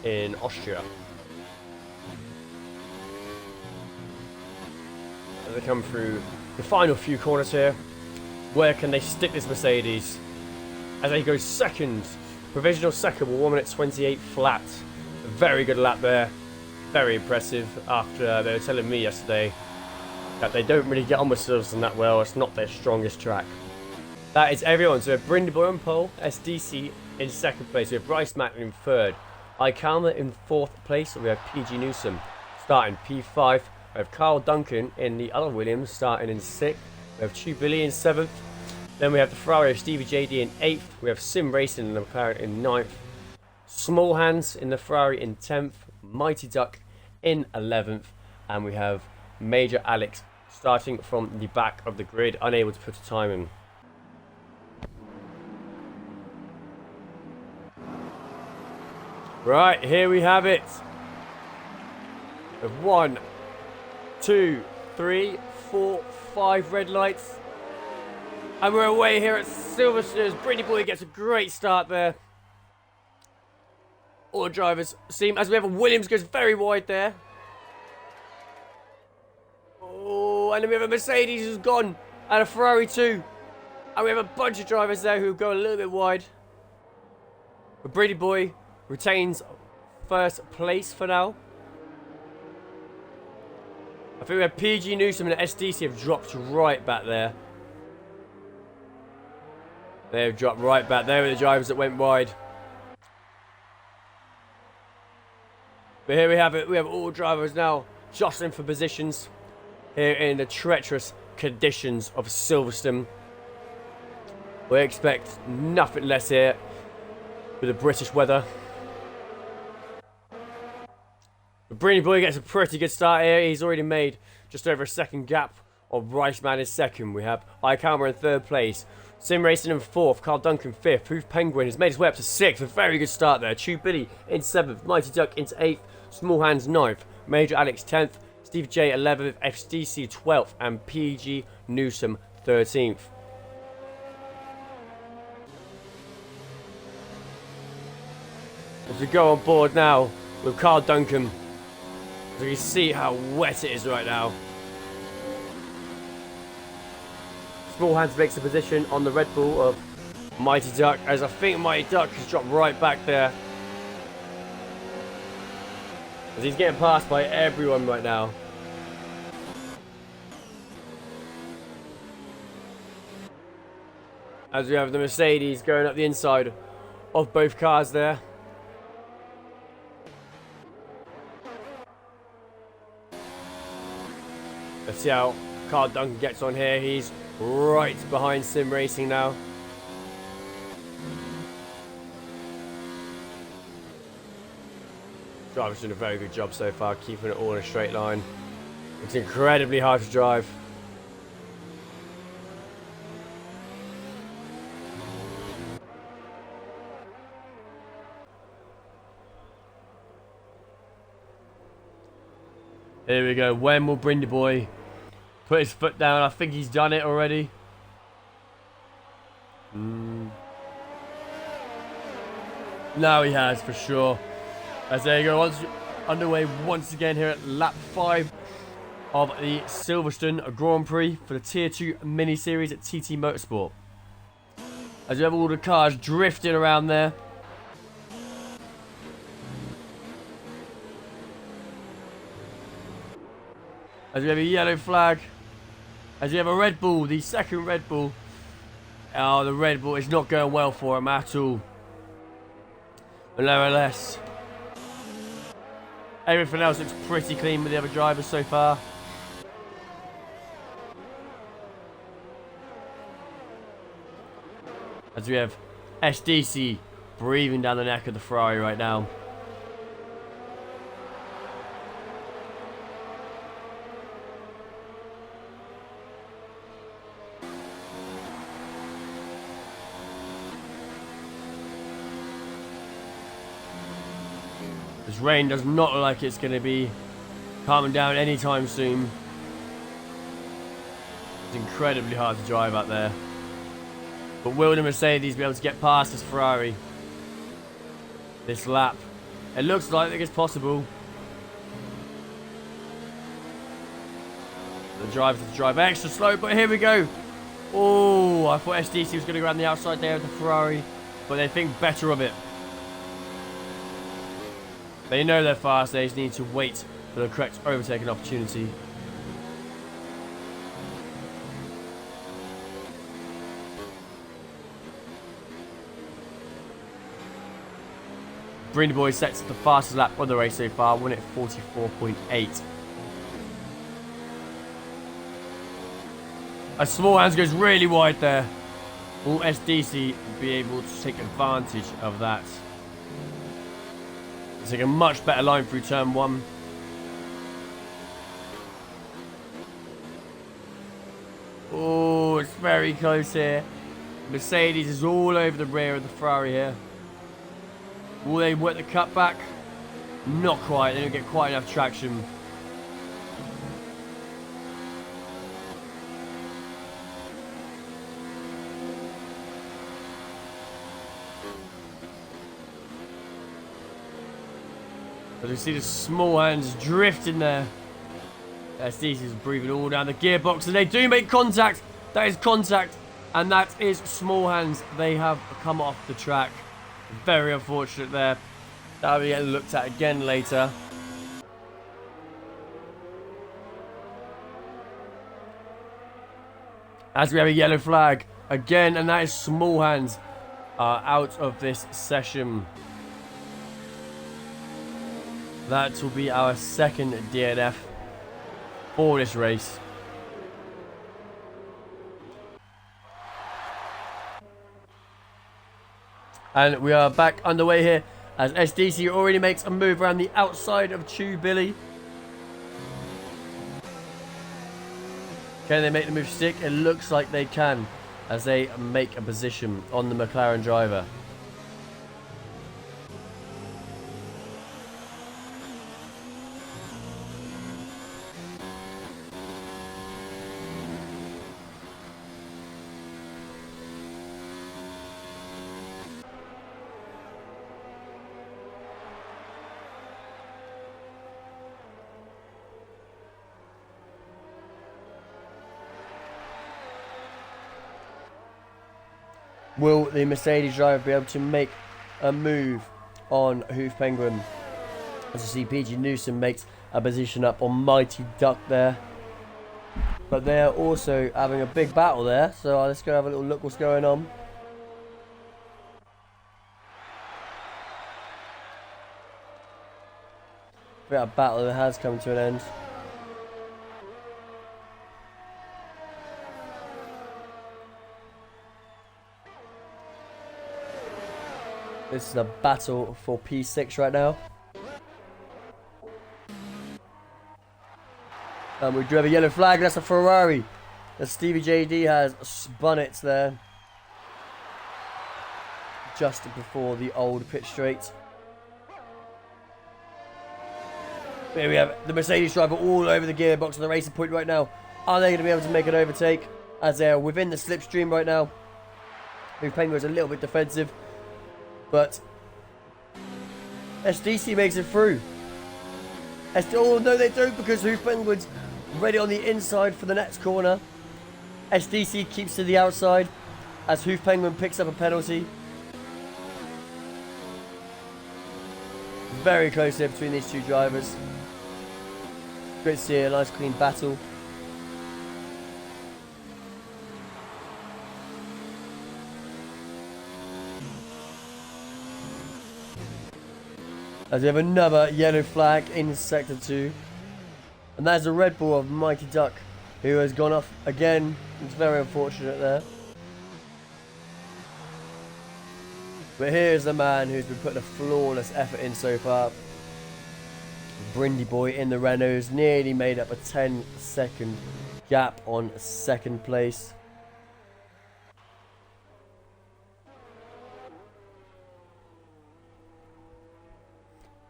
in Austria. As they come through the final few corners here, where can they stick this Mercedes? As they go second, provisional second, with 1 minute 28 flat. A very good lap there. Very impressive after they were telling me yesterday that they don't really get on with Silverstone that well. It's not their strongest track. That is everyone. So we have Brindley Boy on pole, SDC in second place. We have Bryce Matlin in third, Ikalma in fourth place. We have PG Newsom starting P5. We have Carl Duncan in the other Williams starting in sixth. We have Chu Billy in seventh. Then we have the Ferrari of Stevie JD in 8th. We have Sim Racing in the McLaren in 9th. Small Hands in the Ferrari in 10th. Mighty Duck in 11th. And we have Major Alex starting from the back of the grid, unable to put a time in. Right, here we have it. We have 1, 2, 3, 4, 5 red lights. And we're away here at Silverstone. Brindley Boy gets a great start there. All the drivers seem, as we have a Williams goes very wide there. Oh, and then we have a Mercedes who's gone, and a Ferrari too. And we have a bunch of drivers there who go a little bit wide. But Brindley Boy retains first place for now. I think we have PG Newsom and SDC have dropped right back there. They've dropped right back. There were the drivers that went wide. But here we have it. We have all drivers now jostling for positions here in the treacherous conditions of Silverstone. We expect nothing less here with the British weather. But Brindley Boy gets a pretty good start here. He's already made just over a second gap of Reichman in second. We have Ikalma in third place. Sim Racing in fourth. Carl Duncan fifth. Hoof Penguin has made his way up to sixth. A very good start there. Chu Billy in seventh. Mighty Duck into eighth. Small Hands ninth. Major Alex 10th. Steve J 11th. FDC 12th. And PG Newsom 13th. As we go on board now with Carl Duncan, as you can see how wet it is right now. Small Hands makes a position on the Red Bull of Mighty Duck, as I think Mighty Duck has dropped right back there. As he's getting passed by everyone right now. As we have the Mercedes going up the inside of both cars there. Let's see how Carl Duncan gets on here. He's right behind Sim Racing now. Driver's doing a very good job so far, keeping it all in a straight line. It's incredibly hard to drive. Here we go. When will Brindley Boy put his foot down? I think he's done it already. Now he has, for sure. As there you go, underway once again here at lap 5 of the Silverstone Grand Prix for the Tier 2 mini-series at TT Motorsport. As you have all the cars drifting around there. As we have a yellow flag. As we have a Red Bull, the second Red Bull. Oh, the Red Bull is not going well for him at all. But nevertheless, everything else looks pretty clean with the other drivers so far. As we have SDC breathing down the neck of the Ferrari right now. This rain does not look like it's going to be calming down anytime soon. It's incredibly hard to drive out there. But will the Mercedes be able to get past this Ferrari this lap? It looks like it's possible. The driver's to drive extra slow, but here we go. Oh, I thought SDC was going to go around the outside there of the Ferrari, but they think better of it. They know they're fast, they just need to wait for the correct overtaking opportunity. Brindley Boy sets the fastest lap on the race so far, won it 44.8. As Small Hands goes really wide there. Will SDC be able to take advantage of that? Take a much better line through turn 1. Oh, it's very close here. Mercedes is all over the rear of the Ferrari here. Will they work the cutback? Not quite. They don't get quite enough traction. But you see the Small Hands drifting there. SDC is breathing all down the gearbox, and they do make contact. That is contact, and that is Small Hands. They have come off the track. Very unfortunate there. That'll be getting looked at again later. As we have a yellow flag again, and that is Small Hands out of this session. That will be our second DNF for this race. And we are back underway here as SDC already makes a move around the outside of Chew Billy. Can they make the move stick? It looks like they can as they make a position on the McLaren driver. Will the Mercedes driver be able to make a move on Hoof Penguin? As you see, PG Newsom makes a position up on Mighty Duck there. But they are also having a big battle there. So let's go have a little look what's going on. Bit of battle that has come to an end. This is a battle for P6 right now. And we do have a yellow flag, that's a Ferrari. As Stevie JD has spun it there. Just before the old pit straight. Here we have the Mercedes driver all over the gearbox of the racing point right now. Are they going to be able to make an overtake? As they're within the slipstream right now. Hoof Penguin is a little bit defensive. But SDC makes it through. Oh no, they don't, because Hoof Penguin's ready on the inside for the next corner. SDC keeps to the outside as Hoof Penguin picks up a penalty. Very close here between these two drivers. Great to see a nice clean battle. As we have another yellow flag in Sector 2. And that is the Red Bull of Mighty Duck, who has gone off again. It's very unfortunate there. But here's the man who's been putting a flawless effort in so far. Brindley Boy in the Renault's nearly made up a 10-second gap on second place.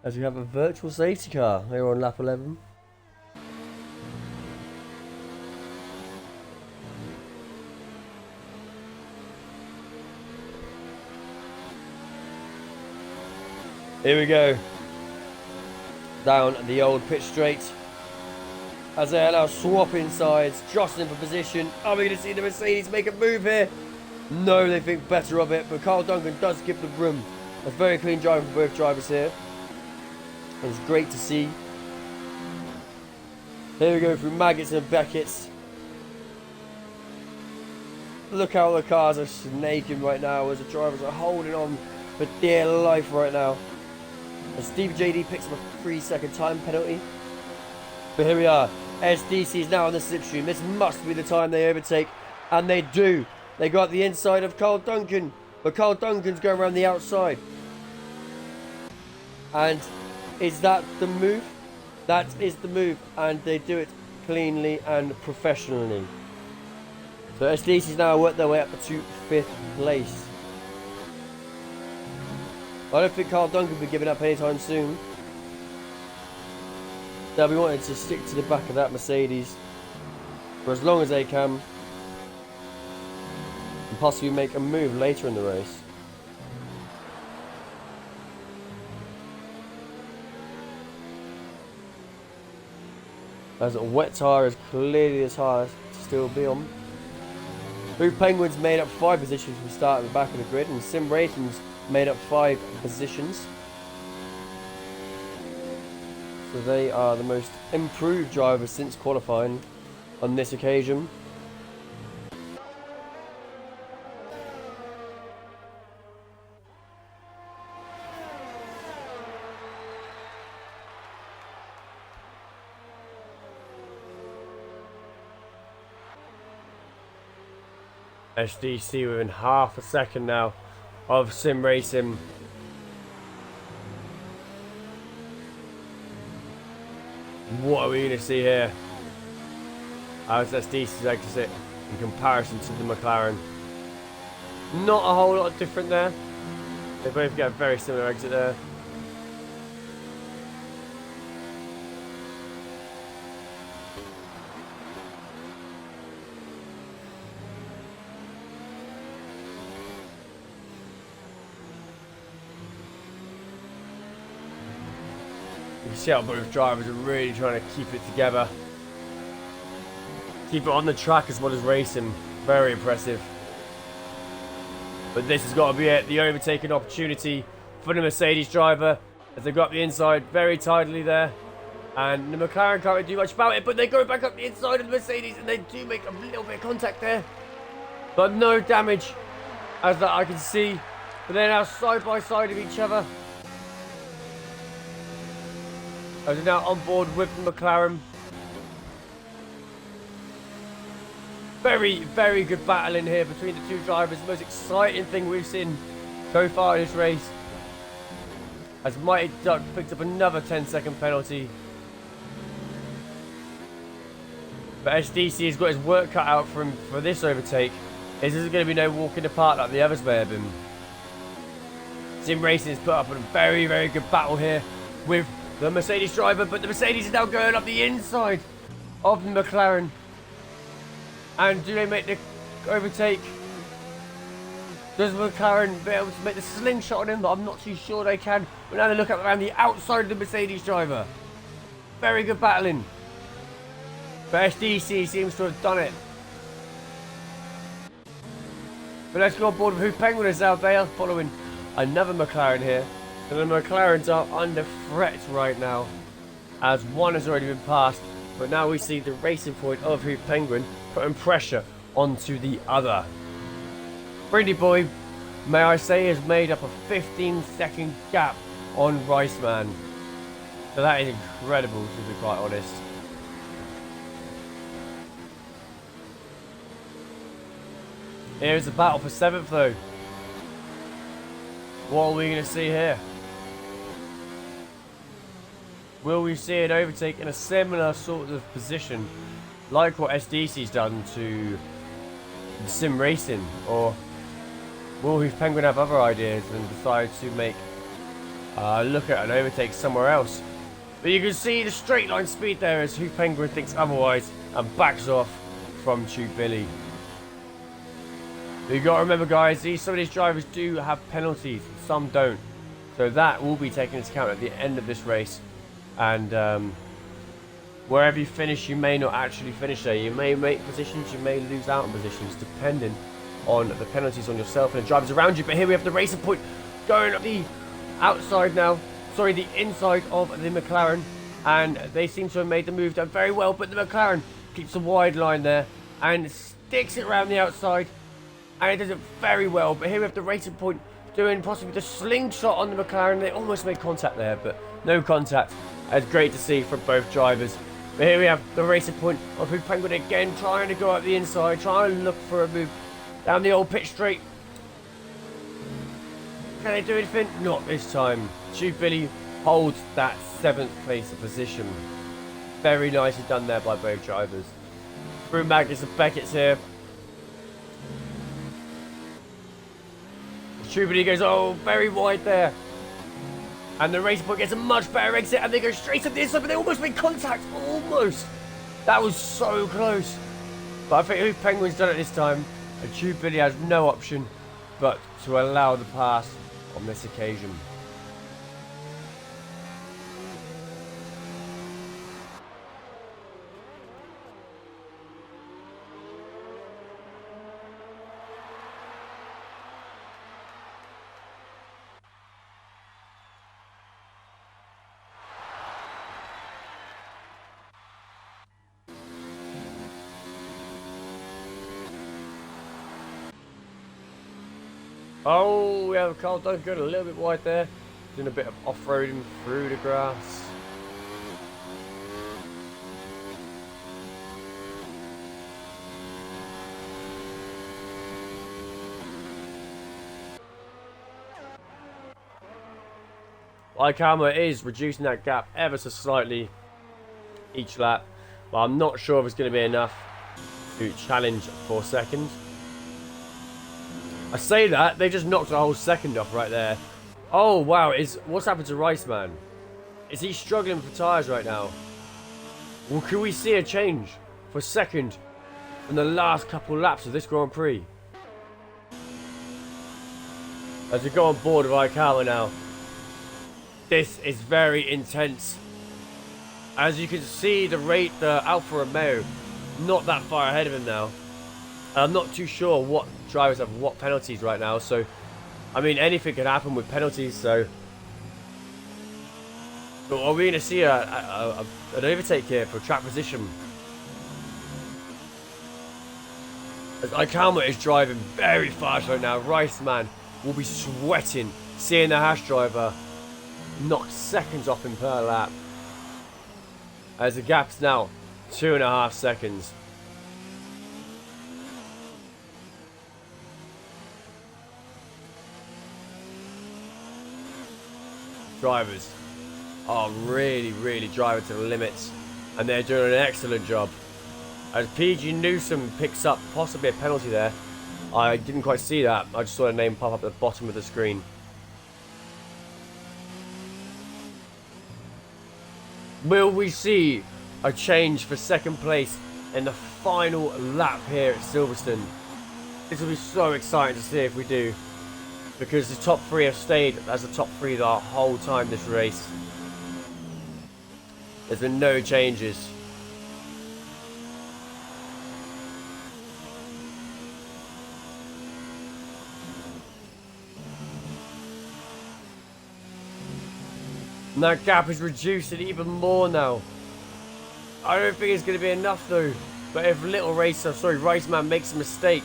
As we have a virtual safety car here on lap 11. Here we go. down the old pit straight. As they are now swapping sides, jostling for position. Are we going to see the Mercedes make a move here? No, they think better of it, but Carl Duncan does give the room. A very clean driving for both drivers here. It's great to see. Here we go through Maggots and Beckett's. Look how the cars are snaking right now as the drivers are holding on for dear life right now. And Steve JD picks up a 3-second time penalty. But here we are. SDC is now on the slipstream. This must be the time they overtake. And they do. They got the inside of Carl Duncan. But Carl Duncan's going around the outside. And is that the move? That is the move. And they do it cleanly and professionally. So SDC's now worked their way up to 5th place. I don't think Carl Duncan will be giving up anytime soon. They'll be wanting to stick to the back of that Mercedes for as long as they can. And possibly make a move later in the race. As a wet tyre is clearly as hard to still be on. Blue Penguins made up 5 positions from the start at the back of the grid, and Sim Racing's made up 5 positions. So they are the most improved drivers since qualifying on this occasion. SDC within half a second now of Sim Racing. What are we going to see here? How's SDC's exit in comparison to the McLaren? Not a whole lot different there. They both get a very similar exit there. You can see how both drivers are really trying to keep it together. Keep it on the track as well as racing. Very impressive. But this has got to be it. The overtaking opportunity for the Mercedes driver as they got up the inside very tidily there. And the McLaren can't really do much about it, but they go back up the inside of the Mercedes and they do make a little bit of contact there. But no damage as that I can see. But they're now side by side of each other. As they're now on board with the McLaren. Very, very good battle in here between the two drivers. The most exciting thing we've seen so far in this race. As Mighty Duck picked up another 10-second penalty. But SDC has got his work cut out for him for this overtake. This isn't going to be no walk in the park like the others may have been. Sim Racing has put up a very, very good battle here with the Mercedes driver, but the Mercedes is now going up the inside of the McLaren. And do they make the overtake? Does McLaren be able to make the slingshot on him? But I'm not too sure they can. But now they look up around the outside of the Mercedes driver. Very good battling. But SDC seems to have done it. But let's go on board with who Penguin is out there following another McLaren here. And the McLarens are under threat right now, as one has already been passed, but now we see the racing point of Hoop Penguin putting pressure onto the other. Brady Boy, may I say, has made up a 15-second gap on Riceman. So that is incredible, to be quite honest. Here's the battle for 7th though. What are we going to see here? Will we see an overtake in a similar sort of position like what SDC's done to Sim Racing? Or will Hoof Penguin have other ideas and decide to make look at an overtake somewhere else? But you can see the straight line speed there as Hoof Penguin thinks otherwise and backs off from Tube Billy. But you got to remember, guys, some of these drivers do have penalties, some don't. So that will be taken into account at the end of this race. And wherever you finish, you may not actually finish there. You may make positions, you may lose out on positions, depending on the penalties on yourself and the drivers around you. But here we have the Racing Point going up the outside now. Sorry, the inside of the McLaren. And they seem to have made the move done very well. But the McLaren keeps a wide line there and sticks it around the outside. And it does it very well. But here we have the Racing Point doing possibly the slingshot on the McLaren. They almost made contact there, but no contact. It's great to see from both drivers. But here we have the Racing Point of Hoop Penguin again, trying to go up the inside, trying to look for a move down the old pitch straight. Can they do anything? Not this time. Tube Billy holds that 7th place position. Very nicely done there by both drivers. Through Magnus and Beckett's here. Tube Billy goes, oh, very wide there. And the Racing Point gets a much better exit, and they go straight to the inside, but they almost made contact. Almost. That was so close. But I think Hoop Penguin's done it this time. And Tube Billy has no option but to allow the pass on this occasion. Oh, we have Carl Duncan a little bit wide there. Doing a bit of off-roading through the grass. Ikarma is reducing that gap ever so slightly each lap. But I'm not sure if it's going to be enough to challenge for second. I say that, they just knocked a whole second off right there. Oh, wow. What's happened to Rice, man? Is he struggling for tyres right now? Well, can we see a change for second in the last couple laps of this Grand Prix? As we go on board with Ikarma now. This is very intense. As you can see, the Alfa Romeo not that far ahead of him now. I'm not too sure what drivers have what penalties right now, so I mean anything can happen with penalties. So but are we going to see an overtake here for track position? As Ikarma is driving very fast right now, Rice man will be sweating seeing the Haas driver knock seconds off him per lap. As the gap's now 2.5 seconds. Drivers are really driving to the limits, and they're doing an excellent job. As PG Newsom picks up possibly a penalty there. I didn't quite see that. I just saw a name pop up at the bottom of the screen. Will we see a change for second place in the final lap here at Silverstone? This will be so exciting to see if we do. Because the top three have stayed as the top three the whole time this race. There's been no changes. And that gap is reducing even more now. I don't think it's going to be enough though. But if Riceman makes a mistake,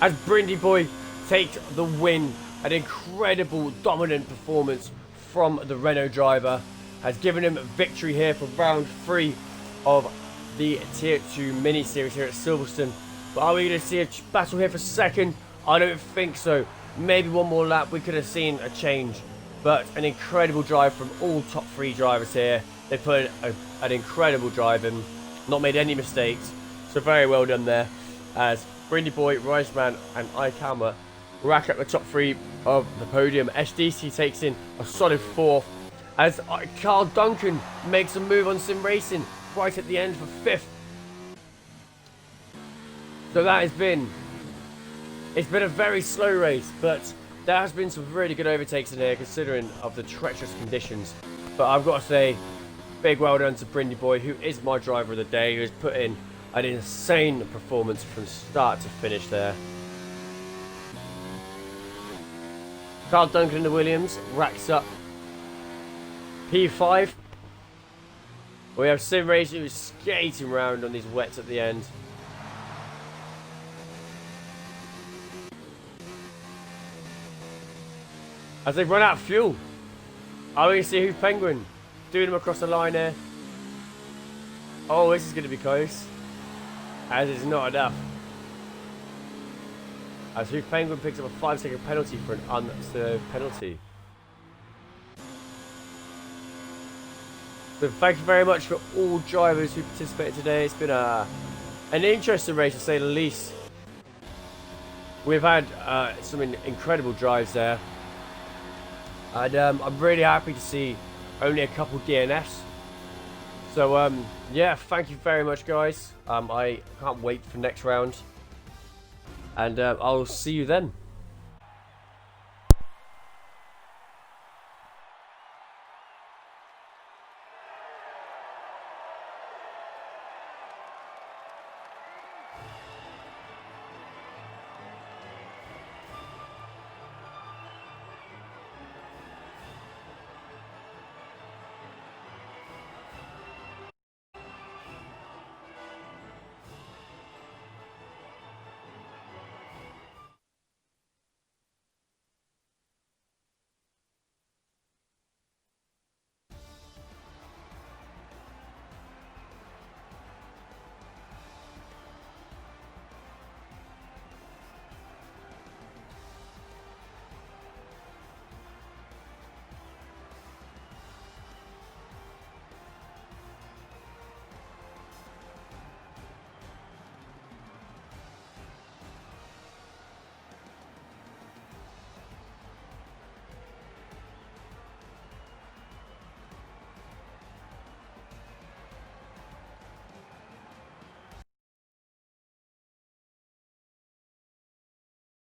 as Brindy Boy takes the win, an incredible dominant performance from the Renault driver has given him victory here for round 3 of the Tier 2 mini series here at Silverstone. But are we going to see a battle here for second? I don't think so. Maybe one more lap we could have seen a change. But an incredible drive from all top 3 drivers here. They put an incredible drive in, not made any mistakes. So very well done there. As Brindy Boy, Riceman and Ikarma rack up the top 3 of the podium. SDC takes in a solid 4th. As Carl Duncan makes a move on Sim Racing right at the end for 5th. So that has been... It's been a very slow race, but there has been some really good overtakes in here considering of the treacherous conditions. But I've got to say, big well done to Brindy Boy, who is my driver of the day, who has put in an insane performance from start to finish there. Carl Duncan in the Williams racks up P5. We have Sim Racing who's skating around on these wets at the end. As they run out of fuel. Oh, we can see who's Penguin doing them across the line there. Oh, this is going to be close. As it's not enough. As who Penguin picks up a 5-second penalty for an unserved penalty. So thank you very much for all drivers who participated today. It's been an interesting race to say the least. We've had some incredible drives there. And I'm really happy to see only a couple DNFs. So yeah, thank you very much guys. I can't wait for next round. And I'll see you then.